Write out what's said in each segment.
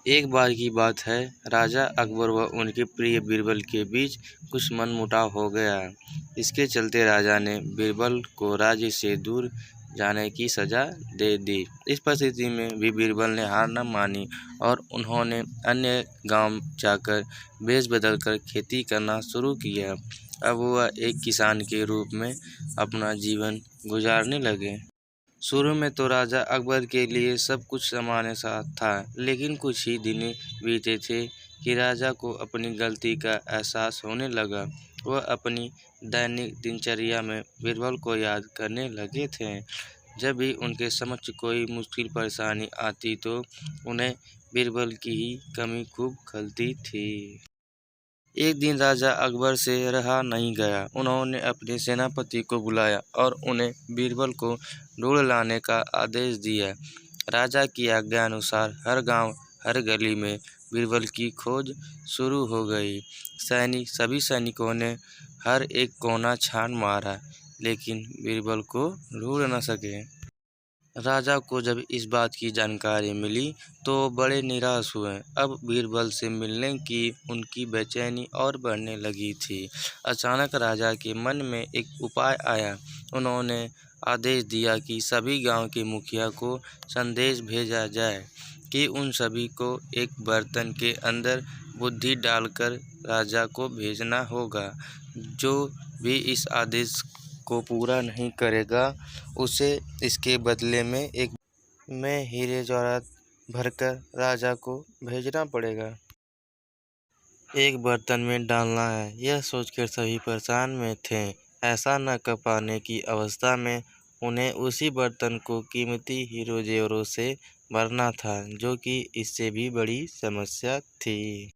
एक बार की बात है, राजा अकबर व उनके प्रिय बीरबल के बीच कुछ मनमुटाव हो गया। इसके चलते राजा ने बीरबल को राज्य से दूर जाने की सजा दे दी। इस परिस्थिति में भी बीरबल ने हार न मानी और उन्होंने अन्य गांव जाकर भेष बदलकर खेती करना शुरू किया। अब वह एक किसान के रूप में अपना जीवन गुजारने लगे। शुरू में तो राजा अकबर के लिए सब कुछ सामान्य सा था, लेकिन कुछ ही दिन बीते थे कि राजा को अपनी गलती का एहसास होने लगा। वह अपनी दैनिक दिनचर्या में बीरबल को याद करने लगे थे। जब भी उनके समक्ष कोई मुश्किल परेशानी आती तो उन्हें बीरबल की ही कमी खूब खलती थी। एक दिन राजा अकबर से रहा नहीं गया। उन्होंने अपने सेनापति को बुलाया और उन्हें बीरबल को ढूंढ लाने का आदेश दिया। राजा की आज्ञा अनुसार हर गांव, हर गली में बीरबल की खोज शुरू हो गई। सभी सैनिकों ने हर एक कोना छान मारा, लेकिन बीरबल को ढूंढ न सके। राजा को जब इस बात की जानकारी मिली तो बड़े निराश हुए। अब बीरबल से मिलने की उनकी बेचैनी और बढ़ने लगी थी। अचानक राजा के मन में एक उपाय आया। उन्होंने आदेश दिया कि सभी गांव के मुखिया को संदेश भेजा जाए कि उन सभी को एक बर्तन के अंदर बुद्धि डालकर राजा को भेजना होगा। जो भी इस आदेश को पूरा नहीं करेगा, उसे इसके बदले में हीरे जवाहरात भरकर राजा को भेजना पड़ेगा। एक बर्तन में डालना है, यह सोचकर सभी परेशान में थे। ऐसा न कर पाने की अवस्था में उन्हें उसी बर्तन को कीमती हीरो जेवरों से भरना था, जो कि इससे भी बड़ी समस्या थी।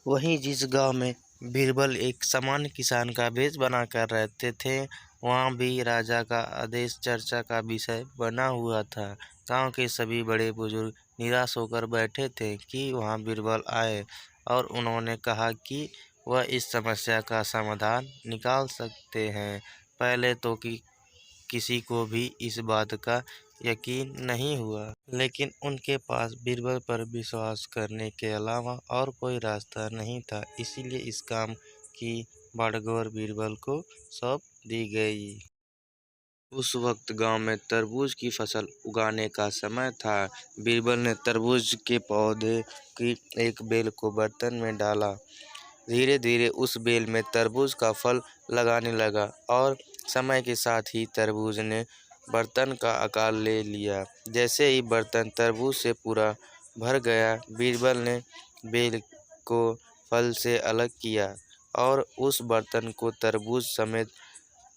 वहीं जिस गांव में बीरबल एक सामान्य किसान का भेष बनाकर रहते थे, वहां भी राजा का आदेश चर्चा का विषय बना हुआ था। गांव के सभी बड़े बुजुर्ग निराश होकर बैठे थे कि वहां बीरबल आए और उन्होंने कहा कि वह इस समस्या का समाधान निकाल सकते हैं। पहले तो किसी को भी इस बात का यकीन नहीं हुआ, लेकिन उनके पास बीरबल पर विश्वास करने के अलावा और कोई रास्ता नहीं था। इसीलिए इस काम की बागडोर बीरबल को सौंप दी गई। उस वक्त गांव में तरबूज की फसल उगाने का समय था। बीरबल ने तरबूज के पौधे की एक बेल को बर्तन में डाला। धीरे धीरे उस बेल में तरबूज का फल लगाने लगा और समय के साथ ही तरबूज ने बर्तन का आकार ले लिया। जैसे ही बर्तन तरबूज से पूरा भर गया, बीरबल ने बेल को फल से अलग किया और उस बर्तन को तरबूज समेत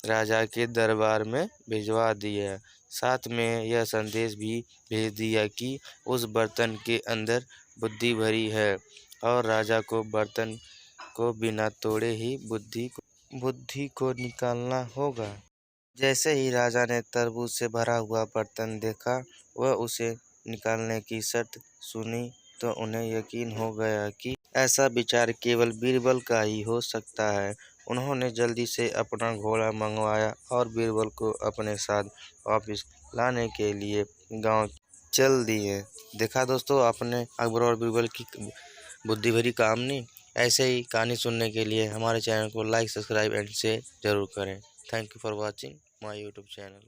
राजा के दरबार में भिजवा दिया। साथ में यह संदेश भी भेज दिया कि उस बर्तन के अंदर बुद्धि भरी है और राजा को बर्तन को बिना तोड़े ही बुद्धि को निकालना होगा। जैसे ही राजा ने तरबूज से भरा हुआ बर्तन देखा, वह उसे निकालने की शर्त सुनी तो उन्हें यकीन हो गया कि ऐसा विचार केवल बीरबल का ही हो सकता है। उन्होंने जल्दी से अपना घोड़ा मंगवाया और बीरबल को अपने साथ वापस लाने के लिए गांव चल दिए। देखा दोस्तों आपने अकबर और बीरबल की बुद्धि भरी कहानी। ऐसे ही कहानी सुनने के लिए हमारे चैनल को लाइक, सब्सक्राइब एंड शेयर जरूर करें। Thank you for watching my YouTube channel.